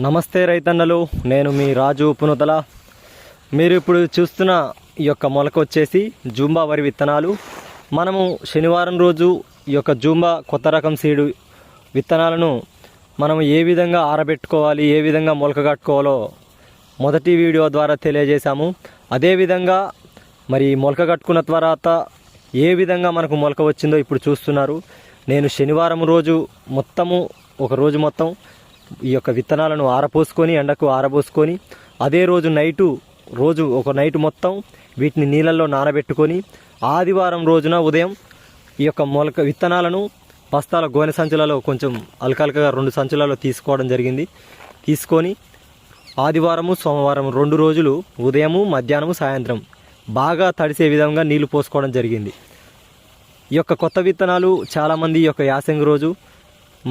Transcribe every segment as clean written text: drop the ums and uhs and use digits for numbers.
నమస్తే రైతన్నలు, నేను మీ రాజు పునుతల. మీరు ఇప్పుడు చూస్తున్న ఈ యొక్క మొలక వచ్చేసి జూంబా వరి విత్తనాలు. మనము శనివారం రోజు ఈ యొక్క జూంబా కొత్త రకం సీడు విత్తనాలను మనం ఏ విధంగా ఆరబెట్టుకోవాలి, ఏ విధంగా మొలక కట్టుకోవాలో మొదటి వీడియో ద్వారా తెలియజేశాము. అదేవిధంగా మరి మొలక కట్టుకున్న తర్వాత ఏ విధంగా మనకు మొలక వచ్చిందో ఇప్పుడు చూస్తున్నారు. నేను శనివారం రోజు ఒక రోజు మొత్తం ఈ యొక్క విత్తనాలను ఆరపోసుకొని, ఎండకు ఆరబోసుకొని, అదే రోజు ఒక నైటు మొత్తం వీటిని నీళ్ళల్లో నానబెట్టుకొని, ఆదివారం రోజున ఉదయం ఈ యొక్క మొలక విత్తనాలను బస్తాల గోనె సంచులలో కొంచెం అల్కల్కగా 2 సంచులలో తీసుకోవడం జరిగింది. తీసుకొని ఆదివారము సోమవారం 2 రోజులు ఉదయము, మధ్యాహ్నము, సాయంత్రం బాగా తడిసే విధంగా నీళ్లు పోసుకోవడం జరిగింది. ఈ యొక్క కొత్త విత్తనాలు చాలామంది ఈ యొక్క యాసంగి రోజు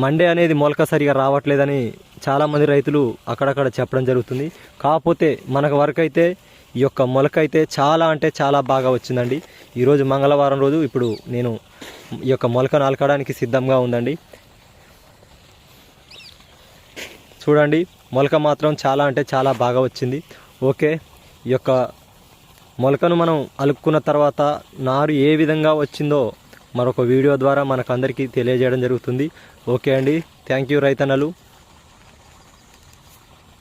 మండే అనేది మొలక సరిగా రావట్లేదని చాలామంది రైతులు అక్కడక్కడ చెప్పడం జరుగుతుంది. కాకపోతే మనకు వరకు అయితే ఈ యొక్క మొలక అయితే చాలా బాగా వచ్చిందండి. ఈరోజు మంగళవారం రోజు ఇప్పుడు నేను ఈ యొక్క మొలకను అలకడానికి సిద్ధంగా ఉందండి. చూడండి, మొలక మాత్రం చాలా బాగా వచ్చింది. ఓకే, ఈ యొక్క మొలకను మనం అలుక్కున్న తర్వాత నారు ఏ విధంగా వచ్చిందో మరొక వీడియో ద్వారా మనకు అందరికీ తెలియజేయడం జరుగుతుంది. ఓకే అండి, థ్యాంక్ యూ రైతన్నలు.